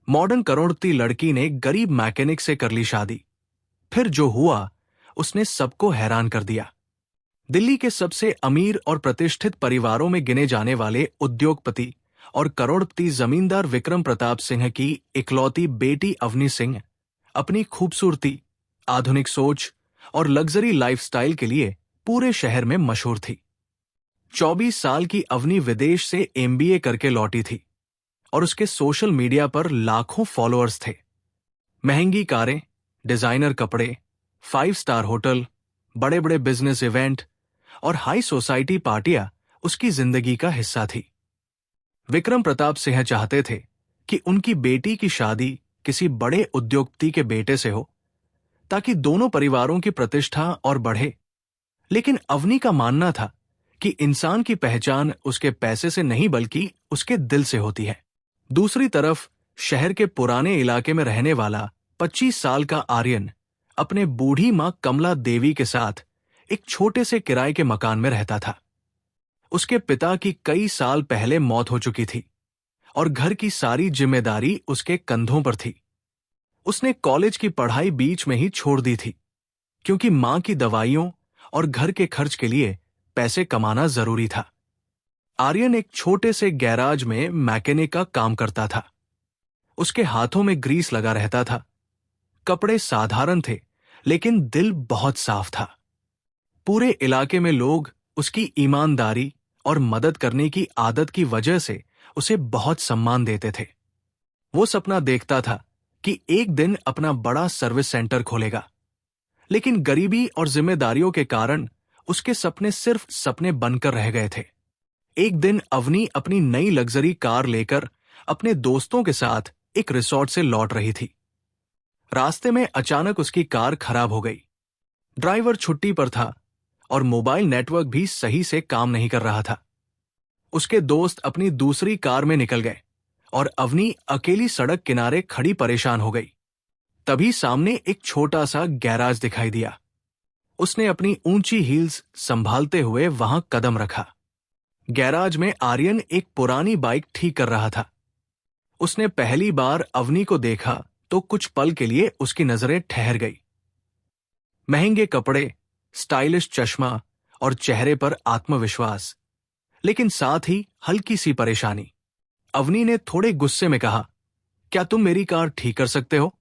Modern करोड़पति लड़की ने गरीब मैकेनिक से कर ली शादी। फिर जो हुआ उसने सबको हैरान कर दिया। दिल्ली के सबसे अमीर और प्रतिष्ठित परिवारों में गिने जाने वाले उद्योगपति और करोड़पति जमींदार विक्रम प्रताप सिंह की इकलौती बेटी अवनी सिंह अपनी खूबसूरती, आधुनिक सोच और लग्जरी लाइफस्टाइल के लिए पूरे शहर में मशहूर थी। 24 साल की अवनी विदेश से एमबीए करके लौटी थी और उसके सोशल मीडिया पर लाखों फॉलोअर्स थे। महंगी कारें, डिजाइनर कपड़े, 5 स्टार होटल, बड़े बड़े बिजनेस इवेंट और हाई सोसाइटी पार्टियां उसकी जिंदगी का हिस्सा थी। विक्रम प्रताप सिंह चाहते थे कि उनकी बेटी की शादी किसी बड़े उद्योगपति के बेटे से हो ताकि दोनों परिवारों की प्रतिष्ठा और बढ़े। लेकिन अवनी का मानना था कि इंसान की पहचान उसके पैसे से नहीं बल्कि उसके दिल से होती है। दूसरी तरफ शहर के पुराने इलाके में रहने वाला 25 साल का आर्यन अपने बूढ़ी मां कमला देवी के साथ एक छोटे से किराए के मकान में रहता था। उसके पिता की कई साल पहले मौत हो चुकी थी और घर की सारी जिम्मेदारी उसके कंधों पर थी। उसने कॉलेज की पढ़ाई बीच में ही छोड़ दी थी क्योंकि मां की दवाइयों और घर के खर्च के लिए पैसे कमाना जरूरी था। आर्यन एक छोटे से गैराज में मैकेनिक का काम करता था। उसके हाथों में ग्रीस लगा रहता था। कपड़े साधारण थे लेकिन दिल बहुत साफ था। पूरे इलाके में लोग उसकी ईमानदारी और मदद करने की आदत की वजह से उसे बहुत सम्मान देते थे। वो सपना देखता था कि एक दिन अपना बड़ा सर्विस सेंटर खोलेगा, लेकिन गरीबी और जिम्मेदारियों के कारण उसके सपने सिर्फ सपने बनकर रह गए थे। एक दिन अवनी अपनी नई लग्जरी कार लेकर अपने दोस्तों के साथ एक रिसोर्ट से लौट रही थी। रास्ते में अचानक उसकी कार खराब हो गई। ड्राइवर छुट्टी पर था और मोबाइल नेटवर्क भी सही से काम नहीं कर रहा था। उसके दोस्त अपनी दूसरी कार में निकल गए और अवनी अकेली सड़क किनारे खड़ी परेशान हो गई। तभी सामने एक छोटा सा गैराज दिखाई दिया। उसने अपनी ऊंची हील्स संभालते हुए वहां कदम रखा। गैराज में आर्यन एक पुरानी बाइक ठीक कर रहा था। उसने पहली बार अवनी को देखा तो कुछ पल के लिए उसकी नजरें ठहर गई। महंगे कपड़े, स्टाइलिश चश्मा और चेहरे पर आत्मविश्वास, लेकिन साथ ही हल्की सी परेशानी। अवनी ने थोड़े गुस्से में कहा, क्या तुम मेरी कार ठीक कर सकते हो?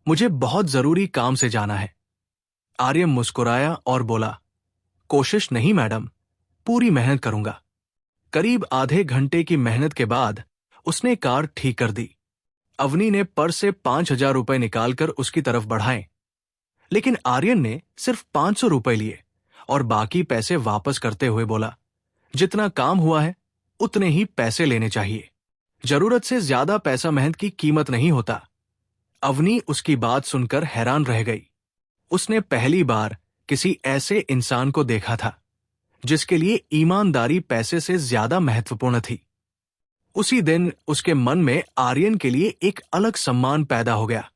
मुझे बहुत जरूरी काम से जाना है। आर्यन मुस्कुराया और बोला, कोशिश नहीं मैडम, पूरी मेहनत करूंगा। करीब आधे घंटे की मेहनत के बाद उसने कार ठीक कर दी। अवनी ने पर्स से 5,000 रुपए निकालकर उसकी तरफ बढ़ाए, लेकिन आर्यन ने सिर्फ 500 रुपए लिए और बाकी पैसे वापस करते हुए बोला, जितना काम हुआ है उतने ही पैसे लेने चाहिए। जरूरत से ज्यादा पैसा मेहनत की कीमत नहीं होता। अवनी उसकी बात सुनकर हैरान रह गई। उसने पहली बार किसी ऐसे इंसान को देखा था जिसके लिए ईमानदारी पैसे से ज्यादा महत्वपूर्ण थी। उसी दिन उसके मन में आर्यन के लिए एक अलग सम्मान पैदा हो गया।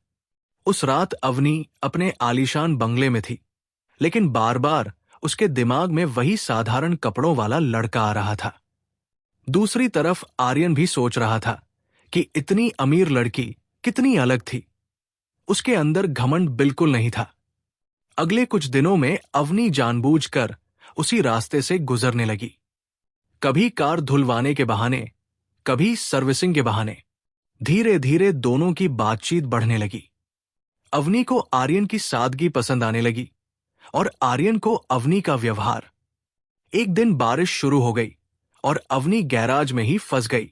उस रात अवनी अपने आलीशान बंगले में थी, लेकिन बार बार उसके दिमाग में वही साधारण कपड़ों वाला लड़का आ रहा था। दूसरी तरफ आर्यन भी सोच रहा था कि इतनी अमीर लड़की कितनी अलग थी। उसके अंदर घमंड बिल्कुल नहीं था। अगले कुछ दिनों में अवनी जानबूझकर उसी रास्ते से गुजरने लगी, कभी कार धुलवाने के बहाने, कभी सर्विसिंग के बहाने। धीरे धीरे दोनों की बातचीत बढ़ने लगी। अवनी को आर्यन की सादगी पसंद आने लगी और आर्यन को अवनी का व्यवहार। एक दिन बारिश शुरू हो गई और अवनी गैराज में ही फंस गई।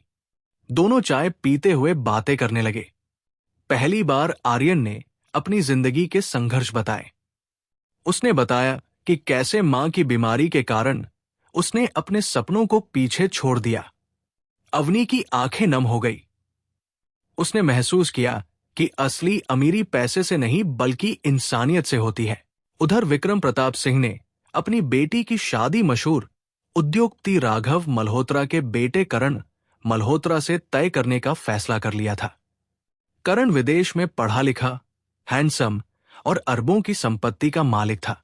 दोनों चाय पीते हुए बातें करने लगे। पहली बार आर्यन ने अपनी जिंदगी के संघर्ष बताए। उसने बताया कि कैसे मां की बीमारी के कारण उसने अपने सपनों को पीछे छोड़ दिया। अवनी की आंखें नम हो गई। उसने महसूस किया कि असली अमीरी पैसे से नहीं बल्कि इंसानियत से होती है। उधर विक्रम प्रताप सिंह ने अपनी बेटी की शादी मशहूर उद्योगपति राघव मल्होत्रा के बेटे करण मल्होत्रा से तय करने का फैसला कर लिया था। करण विदेश में पढ़ा लिखा, हैंडसम और अरबों की संपत्ति का मालिक था,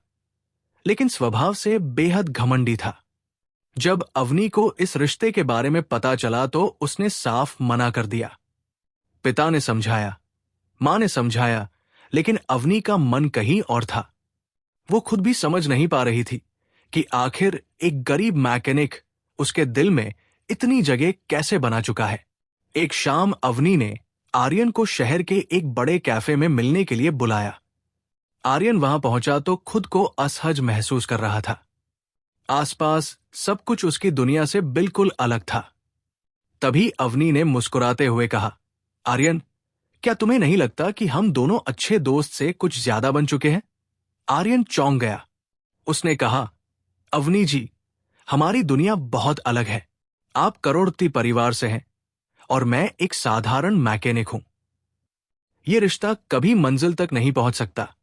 लेकिन स्वभाव से बेहद घमंडी था। जब अवनी को इस रिश्ते के बारे में पता चला तो उसने साफ मना कर दिया। पिता ने समझाया, मां ने समझाया, लेकिन अवनी का मन कहीं और था। वो खुद भी समझ नहीं पा रही थी कि आखिर एक गरीब मैकेनिक उसके दिल में इतनी जगह कैसे बना चुका है। एक शाम अवनी ने आर्यन को शहर के एक बड़े कैफे में मिलने के लिए बुलाया। आर्यन वहां पहुंचा तो खुद को असहज महसूस कर रहा था। आसपास सब कुछ उसकी दुनिया से बिल्कुल अलग था। तभी अवनी ने मुस्कुराते हुए कहा, आर्यन, क्या तुम्हें नहीं लगता कि हम दोनों अच्छे दोस्त से कुछ ज्यादा बन चुके हैं? आर्यन चौंक गया। उसने कहा, अवनी जी, हमारी दुनिया बहुत अलग है। आप करोड़पति परिवार से हैं और मैं एक साधारण मैकेनिक हूं। यह रिश्ता कभी मंजिल तक नहीं पहुंच सकता।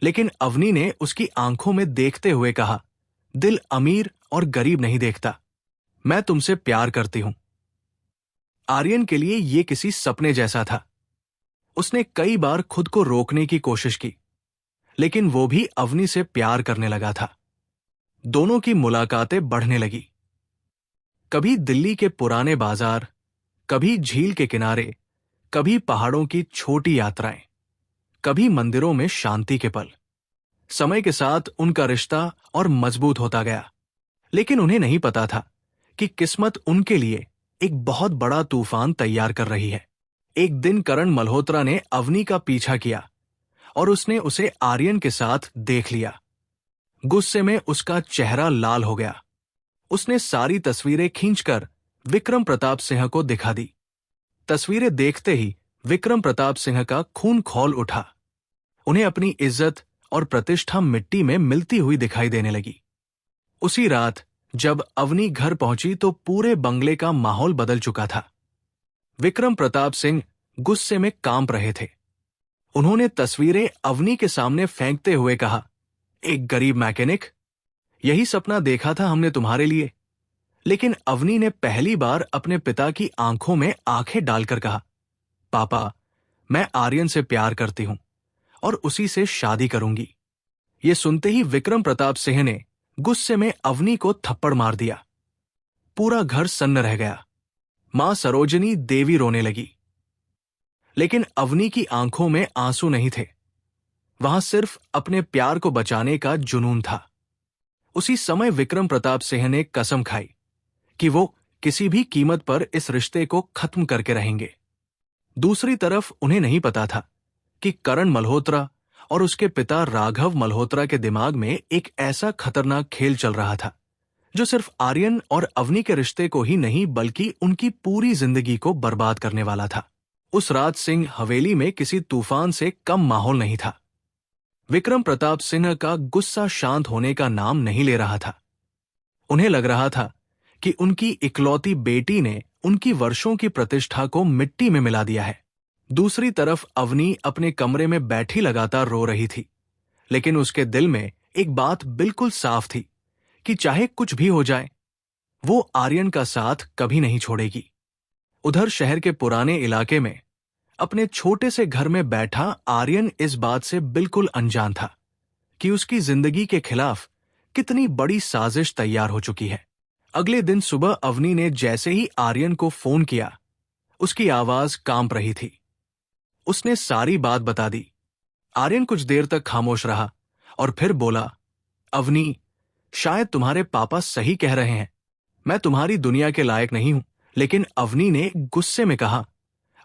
लेकिन अवनी ने उसकी आंखों में देखते हुए कहा, दिल अमीर और गरीब नहीं देखता। मैं तुमसे प्यार करती हूं। आर्यन के लिए यह किसी सपने जैसा था। उसने कई बार खुद को रोकने की कोशिश की, लेकिन वो भी अवनी से प्यार करने लगा था। दोनों की मुलाकातें बढ़ने लगी। कभी दिल्ली के पुराने बाजार, कभी झील के किनारे, कभी पहाड़ों की छोटी यात्राएं, कभी मंदिरों में शांति के पल। समय के साथ उनका रिश्ता और मजबूत होता गया, लेकिन उन्हें नहीं पता था कि किस्मत उनके लिए एक बहुत बड़ा तूफान तैयार कर रही है। एक दिन करण मल्होत्रा ने अवनी का पीछा किया और उसने उसे आर्यन के साथ देख लिया। गुस्से में उसका चेहरा लाल हो गया। उसने सारी तस्वीरें खींचकर विक्रम प्रताप सिंह को दिखा दी। तस्वीरें देखते ही विक्रम प्रताप सिंह का खून खौल उठा। उन्हें अपनी इज्जत और प्रतिष्ठा मिट्टी में मिलती हुई दिखाई देने लगी। उसी रात जब अवनी घर पहुंची तो पूरे बंगले का माहौल बदल चुका था। विक्रम प्रताप सिंह गुस्से में कांप रहे थे। उन्होंने तस्वीरें अवनी के सामने फेंकते हुए कहा, एक गरीब मैकेनिक, यही सपना देखा था हमने तुम्हारे लिए। लेकिन अवनी ने पहली बार अपने पिता की आंखों में आंखें डालकर कहा, पापा, मैं आर्यन से प्यार करती हूं और उसी से शादी करूंगी। ये सुनते ही विक्रम प्रताप सिंह ने गुस्से में अवनी को थप्पड़ मार दिया। पूरा घर सन्न रह गया। मां सरोजनी देवी रोने लगी, लेकिन अवनी की आंखों में आंसू नहीं थे। वहां सिर्फ अपने प्यार को बचाने का जुनून था। उसी समय विक्रम प्रताप सिंह ने कसम खाई कि वो किसी भी कीमत पर इस रिश्ते को खत्म करके रहेंगे। दूसरी तरफ उन्हें नहीं पता था कि करण मल्होत्रा और उसके पिता राघव मल्होत्रा के दिमाग में एक ऐसा खतरनाक खेल चल रहा था जो सिर्फ आर्यन और अवनी के रिश्ते को ही नहीं बल्कि उनकी पूरी जिंदगी को बर्बाद करने वाला था। उस रात सिंह हवेली में किसी तूफान से कम माहौल नहीं था। विक्रम प्रताप सिंह का गुस्सा शांत होने का नाम नहीं ले रहा था। उन्हें लग रहा था कि उनकी इकलौती बेटी ने उनकी वर्षों की प्रतिष्ठा को मिट्टी में मिला दिया है। दूसरी तरफ अवनी अपने कमरे में बैठी लगातार रो रही थी, लेकिन उसके दिल में एक बात बिल्कुल साफ थी कि चाहे कुछ भी हो जाए, वो आर्यन का साथ कभी नहीं छोड़ेगी। उधर शहर के पुराने इलाके में अपने छोटे से घर में बैठा आर्यन इस बात से बिल्कुल अनजान था कि उसकी जिंदगी के खिलाफ कितनी बड़ी साजिश तैयार हो चुकी है। अगले दिन सुबह अवनी ने जैसे ही आर्यन को फोन किया, उसकी आवाज कांप रही थी। उसने सारी बात बता दी। आर्यन कुछ देर तक खामोश रहा और फिर बोला, अवनी, शायद तुम्हारे पापा सही कह रहे हैं। मैं तुम्हारी दुनिया के लायक नहीं हूं। लेकिन अवनी ने गुस्से में कहा,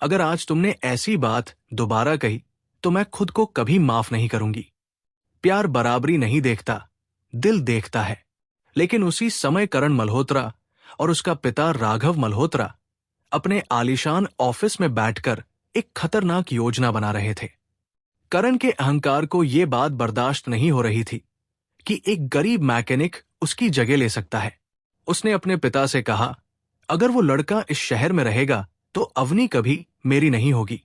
अगर आज तुमने ऐसी बात दोबारा कही तो मैं खुद को कभी माफ नहीं करूंगी। प्यार बराबरी नहीं देखता, दिल देखता है। लेकिन उसी समय करण मल्होत्रा और उसका पिता राघव मल्होत्रा अपने आलीशान ऑफिस में बैठकर एक खतरनाक योजना बना रहे थे। करण के अहंकार को यह बात बर्दाश्त नहीं हो रही थी कि एक गरीब मैकेनिक उसकी जगह ले सकता है। उसने अपने पिता से कहा, अगर वो लड़का इस शहर में रहेगा तो अवनी कभी मेरी नहीं होगी।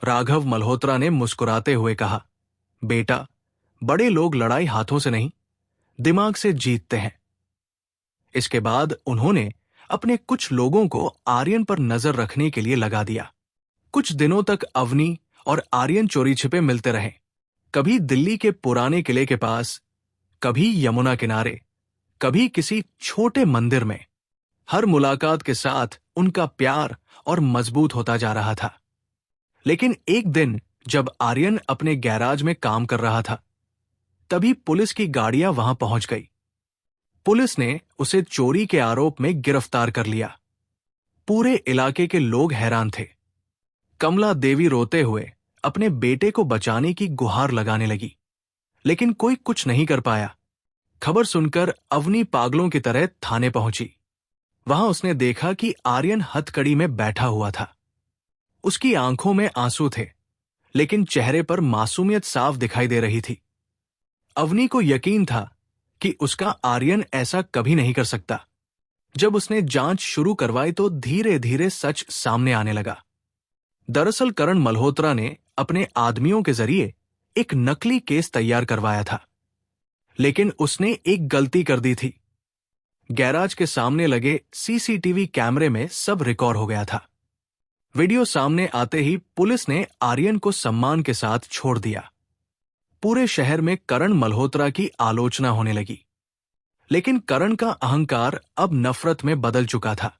राघव मल्होत्रा ने मुस्कुराते हुए कहा, बेटा, बड़े लोग लड़ाई हाथों से नहीं, दिमाग से जीतते हैं। इसके बाद उन्होंने अपने कुछ लोगों को आर्यन पर नजर रखने के लिए लगा दिया। कुछ दिनों तक अवनी और आर्यन चोरी छिपे मिलते रहे, कभी दिल्ली के पुराने किले के पास, कभी यमुना किनारे, कभी किसी छोटे मंदिर में। हर मुलाकात के साथ उनका प्यार और मजबूत होता जा रहा था। लेकिन एक दिन जब आर्यन अपने गैराज में काम कर रहा था, तभी पुलिस की गाड़ियां वहां पहुंच गई। पुलिस ने उसे चोरी के आरोप में गिरफ्तार कर लिया। पूरे इलाके के लोग हैरान थे। कमला देवी रोते हुए अपने बेटे को बचाने की गुहार लगाने लगी, लेकिन कोई कुछ नहीं कर पाया। खबर सुनकर अवनी पागलों की तरह थाने पहुंची। वहां उसने देखा कि आर्यन हथकड़ी में बैठा हुआ था। उसकी आंखों में आंसू थे, लेकिन चेहरे पर मासूमियत साफ दिखाई दे रही थी। अवनी को यकीन था कि उसका आर्यन ऐसा कभी नहीं कर सकता। जब उसने जांच शुरू करवाई तो धीरे धीरे सच सामने आने लगा। दरअसल करण मल्होत्रा ने अपने आदमियों के जरिए एक नकली केस तैयार करवाया था, लेकिन उसने एक गलती कर दी थी। गैराज के सामने लगे सीसीटीवी कैमरे में सब रिकॉर्ड हो गया था। वीडियो सामने आते ही पुलिस ने आर्यन को सम्मान के साथ छोड़ दिया। पूरे शहर में करण मल्होत्रा की आलोचना होने लगी, लेकिन करण का अहंकार अब नफरत में बदल चुका था।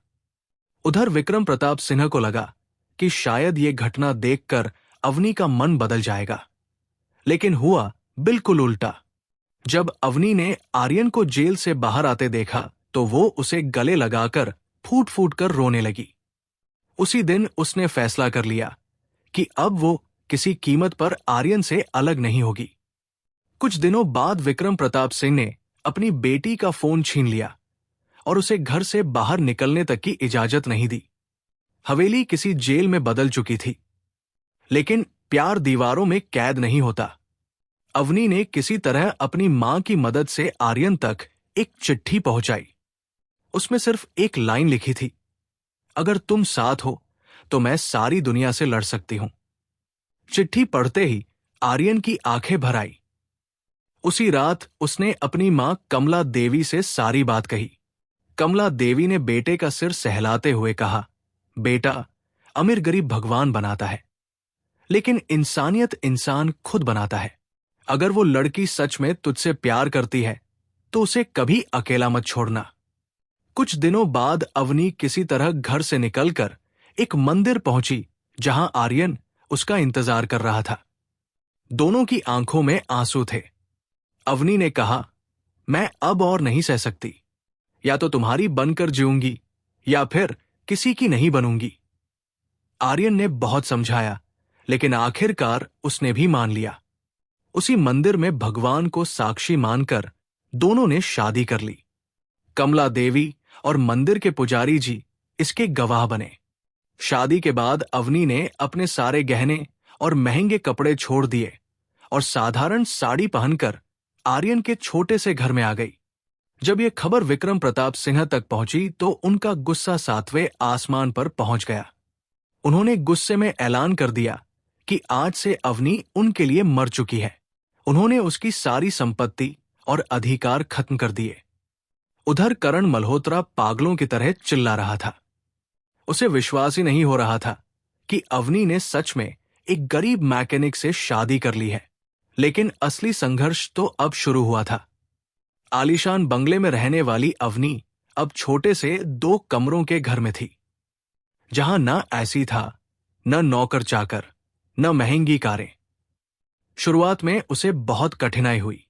उधर विक्रम प्रताप सिन्हा को लगा कि शायद ये घटना देखकर अवनी का मन बदल जाएगा, लेकिन हुआ बिल्कुल उल्टा। जब अवनी ने आर्यन को जेल से बाहर आते देखा तो वो उसे गले लगाकर फूट फूट कर रोने लगी। उसी दिन उसने फैसला कर लिया कि अब वो किसी कीमत पर आर्यन से अलग नहीं होगी। कुछ दिनों बाद विक्रम प्रताप सिंह ने अपनी बेटी का फोन छीन लिया और उसे घर से बाहर निकलने तक की इजाजत नहीं दी। हवेली किसी जेल में बदल चुकी थी, लेकिन प्यार दीवारों में कैद नहीं होता। अवनी ने किसी तरह अपनी मां की मदद से आर्यन तक एक चिट्ठी पहुंचाई। उसमें सिर्फ एक लाइन लिखी थी, अगर तुम साथ हो तो मैं सारी दुनिया से लड़ सकती हूं। चिट्ठी पढ़ते ही आर्यन की आंखें भर आई। उसी रात उसने अपनी मां कमला देवी से सारी बात कही। कमला देवी ने बेटे का सिर सहलाते हुए कहा, बेटा, अमीर गरीब भगवान बनाता है, लेकिन इंसानियत इंसान खुद बनाता है। अगर वो लड़की सच में तुझसे प्यार करती है तो उसे कभी अकेला मत छोड़ना। कुछ दिनों बाद अवनी किसी तरह घर से निकलकर एक मंदिर पहुंची जहां आर्यन उसका इंतजार कर रहा था। दोनों की आंखों में आंसू थे। अवनी ने कहा, मैं अब और नहीं सह सकती। या तो तुम्हारी बनकर जीऊंगी या फिर किसी की नहीं बनूंगी। आर्यन ने बहुत समझाया, लेकिन आखिरकार उसने भी मान लिया। उसी मंदिर में भगवान को साक्षी मानकर दोनों ने शादी कर ली। कमला देवी और मंदिर के पुजारी जी इसके गवाह बने। शादी के बाद अवनी ने अपने सारे गहने और महंगे कपड़े छोड़ दिए और साधारण साड़ी पहनकर आर्यन के छोटे से घर में आ गई। जब यह खबर विक्रम प्रताप सिन्हा तक पहुंची तो उनका गुस्सा 7वें आसमान पर पहुंच गया। उन्होंने गुस्से में ऐलान कर दिया कि आज से अवनी उनके लिए मर चुकी है। उन्होंने उसकी सारी संपत्ति और अधिकार खत्म कर दिए। उधर करण मल्होत्रा पागलों की तरह चिल्ला रहा था। उसे विश्वास ही नहीं हो रहा था कि अवनी ने सच में एक गरीब मैकेनिक से शादी कर ली है। लेकिन असली संघर्ष तो अब शुरू हुआ था। आलीशान बंगले में रहने वाली अवनी अब छोटे से 2 कमरों के घर में थी, जहां न ऐसी था, न नौकर चाकर, न महंगी कारें। शुरुआत में उसे बहुत कठिनाई हुई।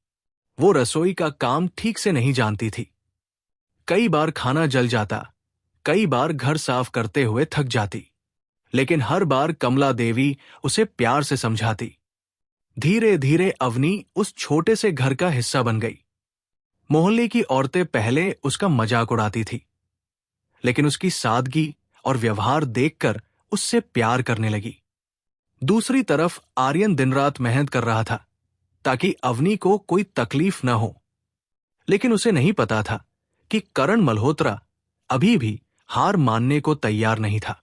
वो रसोई का काम ठीक से नहीं जानती थी। कई बार खाना जल जाता, कई बार घर साफ करते हुए थक जाती, लेकिन हर बार कमला देवी उसे प्यार से समझाती। धीरे धीरे अवनी उस छोटे से घर का हिस्सा बन गई। मोहल्ले की औरतें पहले उसका मजाक उड़ाती थी, लेकिन उसकी सादगी और व्यवहार देखकर उससे प्यार करने लगी। दूसरी तरफ आर्यन दिन रात मेहनत कर रहा था ताकि अवनी को कोई तकलीफ न हो, लेकिन उसे नहीं पता था कि करण मल्होत्रा अभी भी हार मानने को तैयार नहीं था।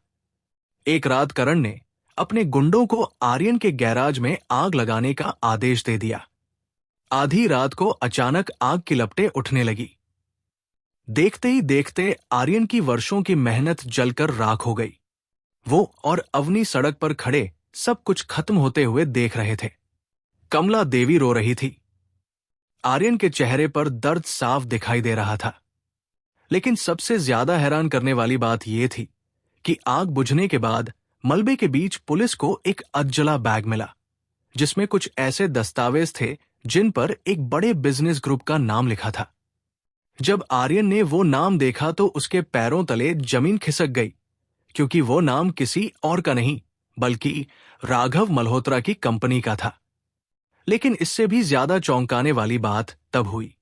एक रात करण ने अपने गुंडों को आर्यन के गैराज में आग लगाने का आदेश दे दिया। आधी रात को अचानक आग की लपटें उठने लगी। देखते ही देखते आर्यन की वर्षों की मेहनत जलकर राख हो गई। वो और अवनी सड़क पर खड़े सब कुछ खत्म होते हुए देख रहे थे। कमला देवी रो रही थी। आर्यन के चेहरे पर दर्द साफ दिखाई दे रहा था। लेकिन सबसे ज्यादा हैरान करने वाली बात यह थी कि आग बुझने के बाद मलबे के बीच पुलिस को एक अधजला बैग मिला, जिसमें कुछ ऐसे दस्तावेज थे जिन पर एक बड़े बिजनेस ग्रुप का नाम लिखा था। जब आर्यन ने वो नाम देखा तो उसके पैरों तले जमीन खिसक गई, क्योंकि वो नाम किसी और का नहीं बल्कि राघव मल्होत्रा की कंपनी का था। लेकिन इससे भी ज्यादा चौंकाने वाली बात तब हुई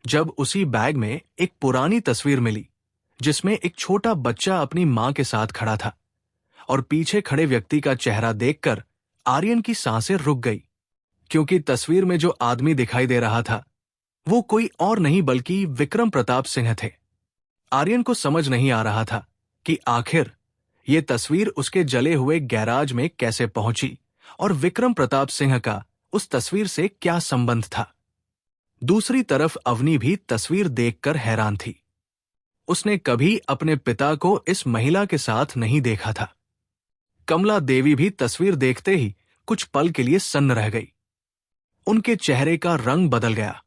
जब उसी बैग में एक पुरानी तस्वीर मिली, जिसमें एक छोटा बच्चा अपनी मां के साथ खड़ा था। और पीछे खड़े व्यक्ति का चेहरा देखकर आर्यन की सांसें रुक गई, क्योंकि तस्वीर में जो आदमी दिखाई दे रहा था वो कोई और नहीं बल्कि विक्रम प्रताप सिंह थे। आर्यन को समझ नहीं आ रहा था कि आखिर ये तस्वीर उसके जले हुए गैराज में कैसे पहुंची और विक्रम प्रताप सिंह का उस तस्वीर से क्या संबंध था। दूसरी तरफ अवनी भी तस्वीर देखकर हैरान थी। उसने कभी अपने पिता को इस महिला के साथ नहीं देखा था। कमला देवी भी तस्वीर देखते ही कुछ पल के लिए सन्न रह गई। उनके चेहरे का रंग बदल गया।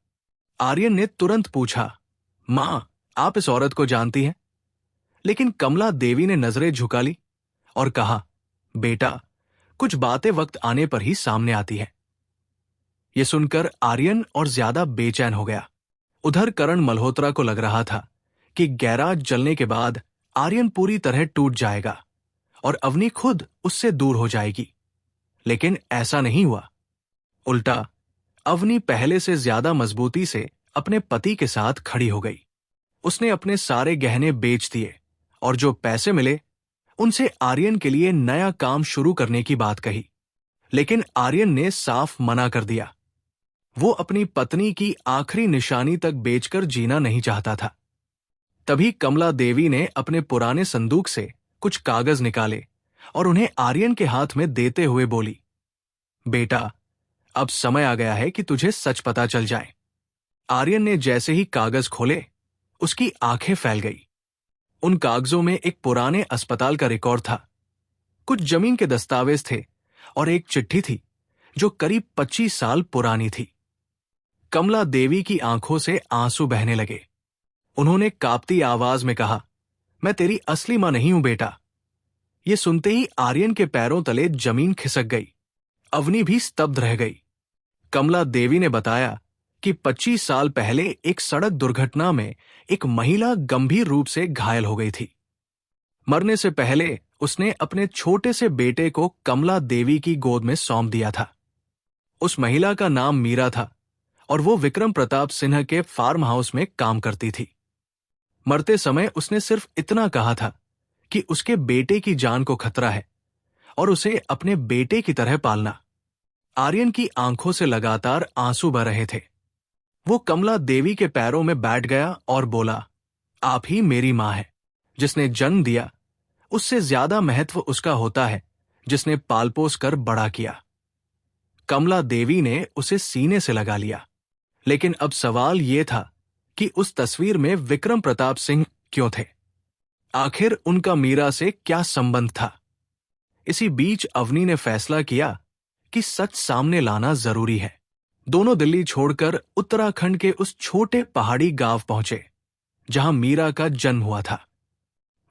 आर्यन ने तुरंत पूछा, मां, आप इस औरत को जानती हैं? लेकिन कमला देवी ने नजरें झुका ली और कहा, बेटा, कुछ बातें वक्त आने पर ही सामने आती हैं। यह सुनकर आर्यन और ज्यादा बेचैन हो गया। उधर करण मल्होत्रा को लग रहा था कि गैराज जलने के बाद आर्यन पूरी तरह टूट जाएगा और अवनी खुद उससे दूर हो जाएगी। लेकिन ऐसा नहीं हुआ। उल्टा अवनी पहले से ज्यादा मजबूती से अपने पति के साथ खड़ी हो गई। उसने अपने सारे गहने बेच दिए और जो पैसे मिले उनसे आर्यन के लिए नया काम शुरू करने की बात कही। लेकिन आर्यन ने साफ मना कर दिया। वो अपनी पत्नी की आखिरी निशानी तक बेचकर जीना नहीं चाहता था। तभी कमला देवी ने अपने पुराने संदूक से कुछ कागज निकाले और उन्हें आर्यन के हाथ में देते हुए बोली, बेटा, अब समय आ गया है कि तुझे सच पता चल जाए। आर्यन ने जैसे ही कागज खोले उसकी आंखें फैल गई। उन कागजों में एक पुराने अस्पताल का रिकॉर्ड था, कुछ जमीन के दस्तावेज थे और एक चिट्ठी थी जो करीब 25 साल पुरानी थी। कमला देवी की आंखों से आंसू बहने लगे। उन्होंने कांपती आवाज में कहा, मैं तेरी असली मां नहीं हूं बेटा। ये सुनते ही आर्यन के पैरों तले जमीन खिसक गई। अवनी भी स्तब्ध रह गई। कमला देवी ने बताया कि 25 साल पहले एक सड़क दुर्घटना में एक महिला गंभीर रूप से घायल हो गई थी। मरने से पहले उसने अपने छोटे से बेटे को कमला देवी की गोद में सौंप दिया था। उस महिला का नाम मीरा था और वो विक्रम प्रताप सिंह के फार्म हाउस में काम करती थी। मरते समय उसने सिर्फ इतना कहा था कि उसके बेटे की जान को खतरा है और उसे अपने बेटे की तरह पालना। आर्यन की आंखों से लगातार आंसू बह रहे थे। वो कमला देवी के पैरों में बैठ गया और बोला, आप ही मेरी मां है। जिसने जन्म दिया उससे ज्यादा महत्व उसका होता है जिसने पाल पोस कर बड़ा किया। कमला देवी ने उसे सीने से लगा लिया। लेकिन अब सवाल यह था कि उस तस्वीर में विक्रम प्रताप सिंह क्यों थे? आखिर उनका मीरा से क्या संबंध था? इसी बीच अवनी ने फैसला किया कि सच सामने लाना जरूरी है। दोनों दिल्ली छोड़कर उत्तराखंड के उस छोटे पहाड़ी गांव पहुंचे जहां मीरा का जन्म हुआ था।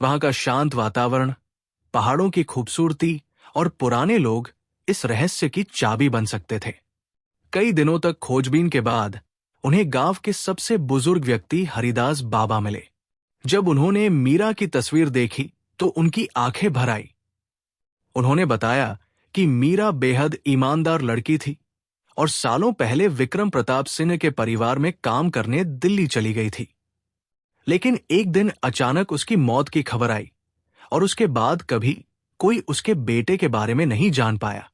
वहां का शांत वातावरण, पहाड़ों की खूबसूरती और पुराने लोग इस रहस्य की चाबी बन सकते थे। कई दिनों तक खोजबीन के बाद उन्हें गांव के सबसे बुजुर्ग व्यक्ति हरिदास बाबा मिले। जब उन्होंने मीरा की तस्वीर देखी तो उनकी आंखें भर आई। उन्होंने बताया कि मीरा बेहद ईमानदार लड़की थी और सालों पहले विक्रम प्रताप सिंह के परिवार में काम करने दिल्ली चली गई थी। लेकिन एक दिन अचानक उसकी मौत की खबर आई और उसके बाद कभी कोई उसके बेटे के बारे में नहीं जान पाया।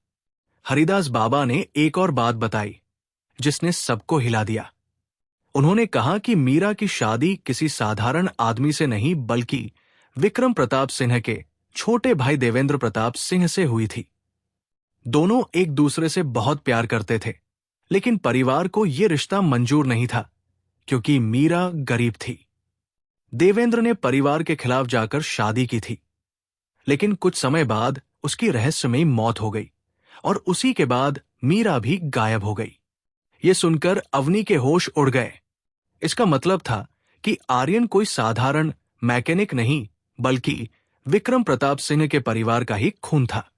हरिदास बाबा ने एक और बात बताई जिसने सबको हिला दिया। उन्होंने कहा कि मीरा की शादी किसी साधारण आदमी से नहीं बल्कि विक्रम प्रताप सिंह के छोटे भाई देवेंद्र प्रताप सिंह से हुई थी। दोनों एक दूसरे से बहुत प्यार करते थे, लेकिन परिवार को यह रिश्ता मंजूर नहीं था क्योंकि मीरा गरीब थी। देवेंद्र ने परिवार के खिलाफ जाकर शादी की थी, लेकिन कुछ समय बाद उसकी रहस्यमयी मौत हो गई और उसी के बाद मीरा भी गायब हो गई। ये सुनकर अवनी के होश उड़ गए। इसका मतलब था कि आर्यन कोई साधारण मैकेनिक नहीं बल्कि विक्रम प्रताप सिंह के परिवार का ही खून था।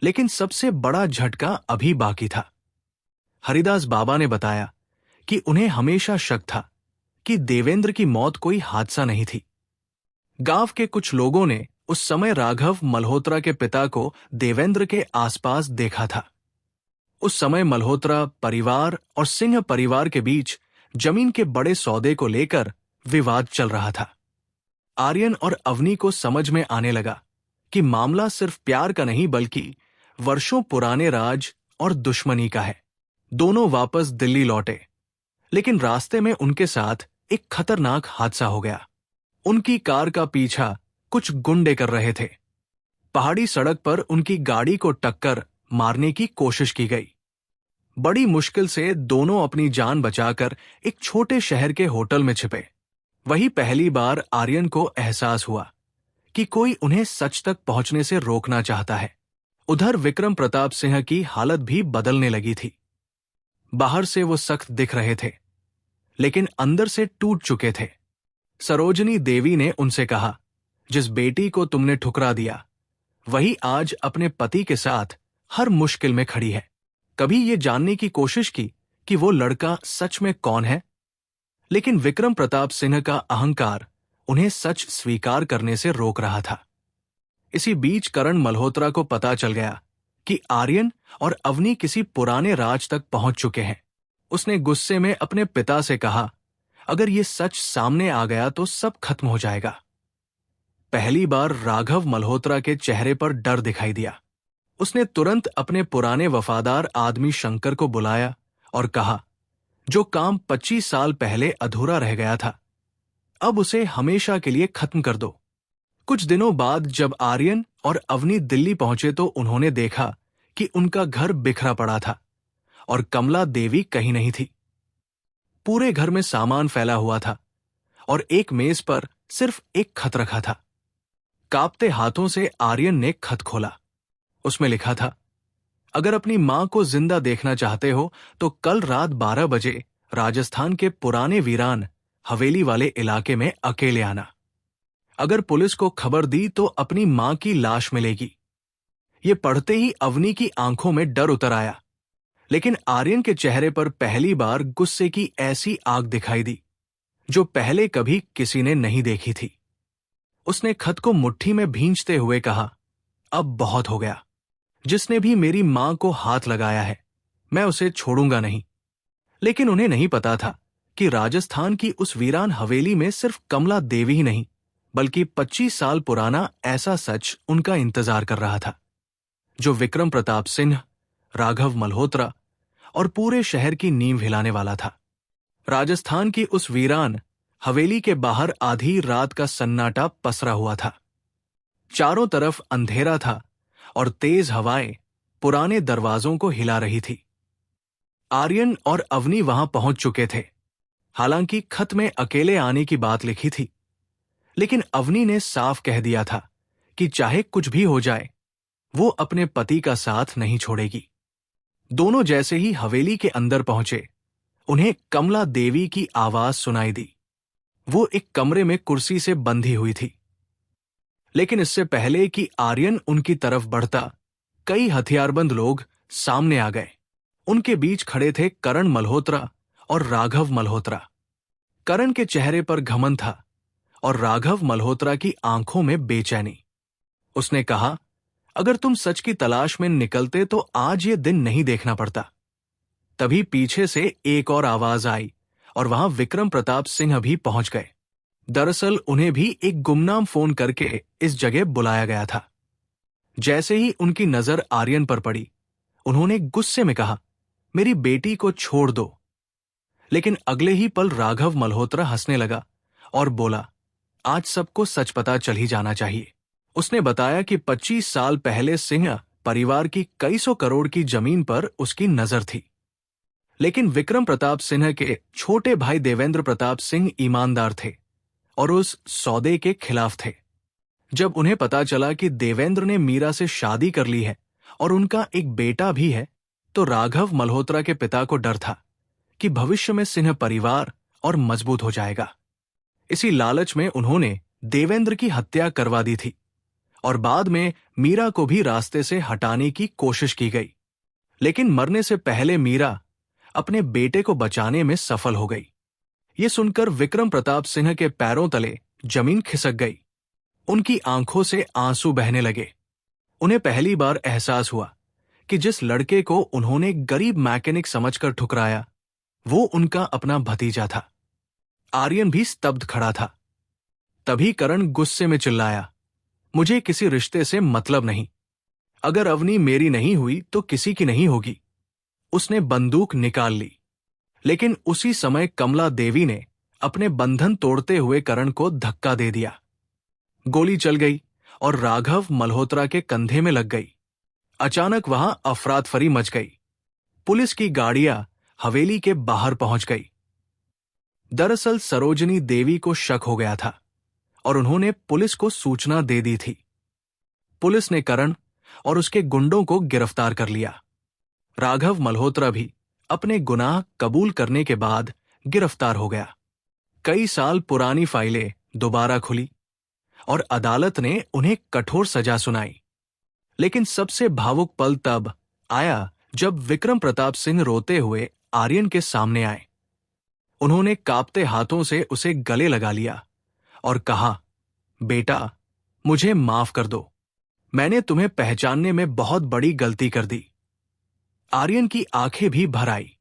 लेकिन सबसे बड़ा झटका अभी बाकी था। हरिदास बाबा ने बताया कि उन्हें हमेशा शक था कि देवेंद्र की मौत कोई हादसा नहीं थी। गांव के कुछ लोगों ने उस समय राघव मल्होत्रा के पिता को देवेंद्र के आसपास देखा था। उस समय मल्होत्रा परिवार और सिंह परिवार के बीच जमीन के बड़े सौदे को लेकर विवाद चल रहा था। आर्यन और अवनी को समझ में आने लगा कि मामला सिर्फ प्यार का नहीं बल्कि वर्षों पुराने राज और दुश्मनी का है। दोनों वापस दिल्ली लौटे, लेकिन रास्ते में उनके साथ एक खतरनाक हादसा हो गया। उनकी कार का पीछा कुछ गुंडे कर रहे थे। पहाड़ी सड़क पर उनकी गाड़ी को टक्कर मारने की कोशिश की गई। बड़ी मुश्किल से दोनों अपनी जान बचाकर एक छोटे शहर के होटल में छिपे। वही पहली बार आर्यन को एहसास हुआ कि कोई उन्हें सच तक पहुंचने से रोकना चाहता है। उधर विक्रम प्रताप सिंह की हालत भी बदलने लगी थी। बाहर से वो सख्त दिख रहे थे, लेकिन अंदर से टूट चुके थे। सरोजनी देवी ने उनसे कहा, जिस बेटी को तुमने ठुकरा दिया वही आज अपने पति के साथ हर मुश्किल में खड़ी है। कभी ये जानने की कोशिश की कि वो लड़का सच में कौन है? लेकिन विक्रम प्रताप सिंह का अहंकार उन्हें सच स्वीकार करने से रोक रहा था। इसी बीच करण मल्होत्रा को पता चल गया कि आर्यन और अवनी किसी पुराने राज तक पहुंच चुके हैं। उसने गुस्से में अपने पिता से कहा, अगर ये सच सामने आ गया तो सब खत्म हो जाएगा। पहली बार राघव मल्होत्रा के चेहरे पर डर दिखाई दिया। उसने तुरंत अपने पुराने वफादार आदमी शंकर को बुलाया और कहा, जो काम 25 साल पहले अधूरा रह गया था, अब उसे हमेशा के लिए खत्म कर दो। कुछ दिनों बाद जब आर्यन और अवनी दिल्ली पहुंचे तो उन्होंने देखा कि उनका घर बिखरा पड़ा था और कमला देवी कहीं नहीं थी। पूरे घर में सामान फैला हुआ था और एक मेज पर सिर्फ एक खत रखा था। कांपते हाथों से आर्यन ने खत खोला। उसमें लिखा था, अगर अपनी मां को जिंदा देखना चाहते हो तो कल रात 12 बजे राजस्थान के पुराने वीरान हवेली वाले इलाके में अकेले आना। अगर पुलिस को खबर दी तो अपनी मां की लाश मिलेगी। ये पढ़ते ही अवनी की आंखों में डर उतर आया, लेकिन आर्यन के चेहरे पर पहली बार गुस्से की ऐसी आग दिखाई दी जो पहले कभी किसी ने नहीं देखी थी। उसने खत को मुट्ठी में भींचते हुए कहा, अब बहुत हो गया। जिसने भी मेरी मां को हाथ लगाया है मैं उसे छोड़ूंगा नहीं। लेकिन उन्हें नहीं पता था कि राजस्थान की उस वीरान हवेली में सिर्फ कमला देवी ही नहीं बल्कि 25 साल पुराना ऐसा सच उनका इंतजार कर रहा था, जो विक्रम प्रताप सिंह, राघव मल्होत्रा और पूरे शहर की नींव हिलाने वाला था। राजस्थान की उस वीरान हवेली के बाहर आधी रात का सन्नाटा पसरा हुआ था। चारों तरफ अंधेरा था और तेज हवाएं पुराने दरवाजों को हिला रही थी। आर्यन और अवनी वहां पहुंच चुके थे। हालांकि खत में अकेले आने की बात लिखी थी, लेकिन अवनी ने साफ कह दिया था कि चाहे कुछ भी हो जाए वो अपने पति का साथ नहीं छोड़ेगी। दोनों जैसे ही हवेली के अंदर पहुंचे, उन्हें कमला देवी की आवाज सुनाई दी। वो एक कमरे में कुर्सी से बंधी हुई थी। लेकिन इससे पहले कि आर्यन उनकी तरफ बढ़ता, कई हथियारबंद लोग सामने आ गए। उनके बीच खड़े थे करण मल्होत्रा और राघव मल्होत्रा। करण के चेहरे पर घमंड था और राघव मल्होत्रा की आंखों में बेचैनी। उसने कहा, अगर तुम सच की तलाश में निकलते तो आज ये दिन नहीं देखना पड़ता। तभी पीछे से एक और आवाज आई और वहां विक्रम प्रताप सिंह भी पहुंच गए। दरअसल उन्हें भी एक गुमनाम फोन करके इस जगह बुलाया गया था। जैसे ही उनकी नजर आर्यन पर पड़ी, उन्होंने गुस्से में कहा, मेरी बेटी को छोड़ दो। लेकिन अगले ही पल राघव मल्होत्रा हंसने लगा और बोला, आज सबको सच पता चल ही जाना चाहिए। उसने बताया कि 25 साल पहले सिंह परिवार की कई सौ करोड़ की जमीन पर उसकी नजर थी, लेकिन विक्रम प्रताप सिंह के छोटे भाई देवेंद्र प्रताप सिंह ईमानदार थे और उस सौदे के खिलाफ थे। जब उन्हें पता चला कि देवेंद्र ने मीरा से शादी कर ली है और उनका एक बेटा भी है, तो राघव मल्होत्रा के पिता को डर था कि भविष्य में सिंह परिवार और मजबूत हो जाएगा। इसी लालच में उन्होंने देवेंद्र की हत्या करवा दी थी। और बाद में मीरा को भी रास्ते से हटाने की कोशिश की गई, लेकिन मरने से पहले मीरा अपने बेटे को बचाने में सफल हो गई। ये सुनकर विक्रम प्रताप सिंह के पैरों तले जमीन खिसक गई। उनकी आंखों से आंसू बहने लगे। उन्हें पहली बार एहसास हुआ कि जिस लड़के को उन्होंने गरीब मैकेनिक समझकर ठुकराया, वो उनका अपना भतीजा था। आर्यन भी स्तब्ध खड़ा था। तभी करण गुस्से में चिल्लाया, मुझे किसी रिश्ते से मतलब नहीं। अगर अवनी मेरी नहीं हुई तो किसी की नहीं होगी। उसने बंदूक निकाल ली, लेकिन उसी समय कमला देवी ने अपने बंधन तोड़ते हुए करण को धक्का दे दिया। गोली चल गई और राघव मल्होत्रा के कंधे में लग गई। अचानक वहां अफरातफरी मच गई। पुलिस की गाड़ियां हवेली के बाहर पहुंच गई। दरअसल सरोजनी देवी को शक हो गया था और उन्होंने पुलिस को सूचना दे दी थी। पुलिस ने करण और उसके गुंडों को गिरफ्तार कर लिया। राघव मल्होत्रा भी अपने गुनाह कबूल करने के बाद गिरफ्तार हो गया। कई साल पुरानी फाइलें दोबारा खुली और अदालत ने उन्हें कठोर सजा सुनाई। लेकिन सबसे भावुक पल तब आया जब विक्रम प्रताप सिंह रोते हुए आर्यन के सामने आए। उन्होंने कांपते हाथों से उसे गले लगा लिया और कहा, बेटा, मुझे माफ कर दो। मैंने तुम्हें पहचानने में बहुत बड़ी गलती कर दी। आर्यन की आंखें भी भर आई।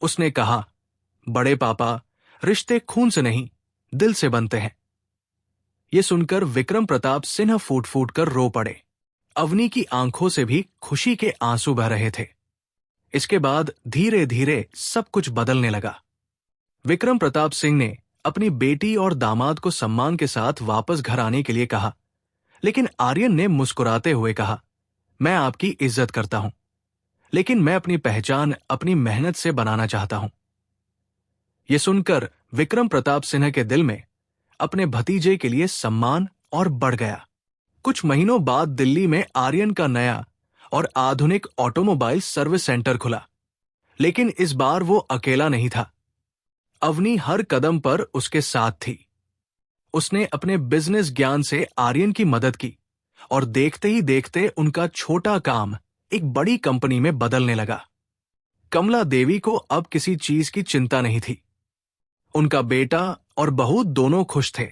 उसने कहा, बड़े पापा, रिश्ते खून से नहीं, दिल से बनते हैं। ये सुनकर विक्रम प्रताप सिंह फूट फूट कर रो पड़े। अवनी की आंखों से भी खुशी के आंसू बह रहे थे। इसके बाद धीरे धीरे सब कुछ बदलने लगा। विक्रम प्रताप सिंह ने अपनी बेटी और दामाद को सम्मान के साथ वापस घर आने के लिए कहा, लेकिन आर्यन ने मुस्कुराते हुए कहा, मैं आपकी इज्जत करता हूं, लेकिन मैं अपनी पहचान अपनी मेहनत से बनाना चाहता हूं। यह सुनकर विक्रम प्रताप सिंह के दिल में अपने भतीजे के लिए सम्मान और बढ़ गया। कुछ महीनों बाद दिल्ली में आर्यन का नया और आधुनिक ऑटोमोबाइल सर्विस सेंटर खुला, लेकिन इस बार वो अकेला नहीं था। अवनी हर कदम पर उसके साथ थी। उसने अपने बिजनेस ज्ञान से आर्यन की मदद की और देखते ही देखते उनका छोटा काम एक बड़ी कंपनी में बदलने लगा। कमला देवी को अब किसी चीज की चिंता नहीं थी। उनका बेटा और बहू दोनों खुश थे।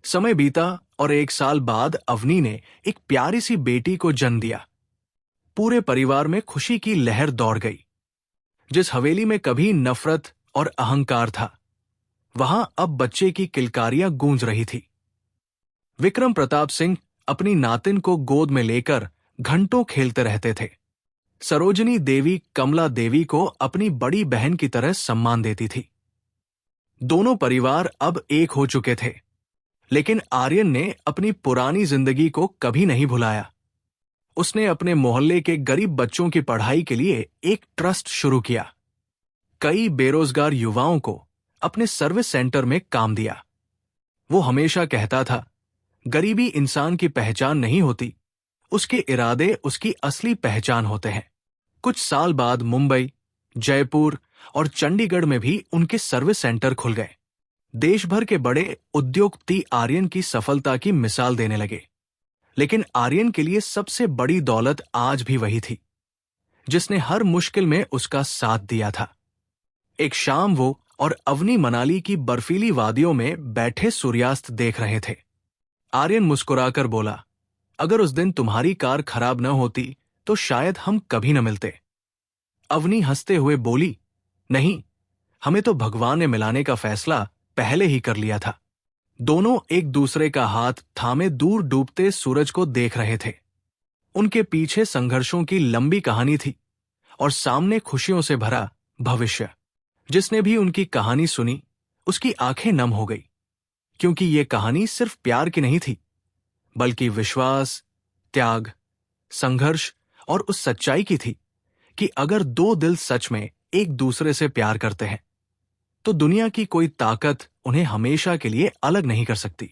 समय बीता और 1 साल बाद अवनी ने एक प्यारी सी बेटी को जन्म दिया। पूरे परिवार में खुशी की लहर दौड़ गई। जिस हवेली में कभी नफरत और अहंकार था, वहां अब बच्चे की किलकारियां गूंज रही थी। विक्रम प्रताप सिंह अपनी नातिन को गोद में लेकर घंटों खेलते रहते थे। सरोजनी देवी कमला देवी को अपनी बड़ी बहन की तरह सम्मान देती थी। दोनों परिवार अब एक हो चुके थे, लेकिन आर्यन ने अपनी पुरानी जिंदगी को कभी नहीं भुलाया। उसने अपने मोहल्ले के गरीब बच्चों की पढ़ाई के लिए एक ट्रस्ट शुरू किया। कई बेरोजगार युवाओं को अपने सर्विस सेंटर में काम दिया। वो हमेशा कहता था, गरीबी इंसान की पहचान नहीं होती, उसके इरादे उसकी असली पहचान होते हैं। कुछ साल बाद मुंबई, जयपुर और चंडीगढ़ में भी उनके सर्विस सेंटर खुल गए। देश भर के बड़े उद्योगपति आर्यन की सफलता की मिसाल देने लगे। लेकिन आर्यन के लिए सबसे बड़ी दौलत आज भी वही थी, जिसने हर मुश्किल में उसका साथ दिया था। एक शाम वो और अवनी मनाली की बर्फीली वादियों में बैठे सूर्यास्त देख रहे थे। आर्यन मुस्कुराकर बोला, अगर उस दिन तुम्हारी कार खराब न होती तो शायद हम कभी न मिलते। अवनी हंसते हुए बोली, नहीं, हमें तो भगवान ने मिलाने का फैसला पहले ही कर लिया था। दोनों एक दूसरे का हाथ थामे दूर डूबते सूरज को देख रहे थे। उनके पीछे संघर्षों की लंबी कहानी थी और सामने खुशियों से भरा भविष्य। जिसने भी उनकी कहानी सुनी, उसकी आंखें नम हो गई, क्योंकि ये कहानी सिर्फ प्यार की नहीं थी, बल्कि विश्वास, त्याग, संघर्ष और उस सच्चाई की थी कि अगर दो दिल सच में एक दूसरे से प्यार करते हैं, तो दुनिया की कोई ताकत उन्हें हमेशा के लिए अलग नहीं कर सकती।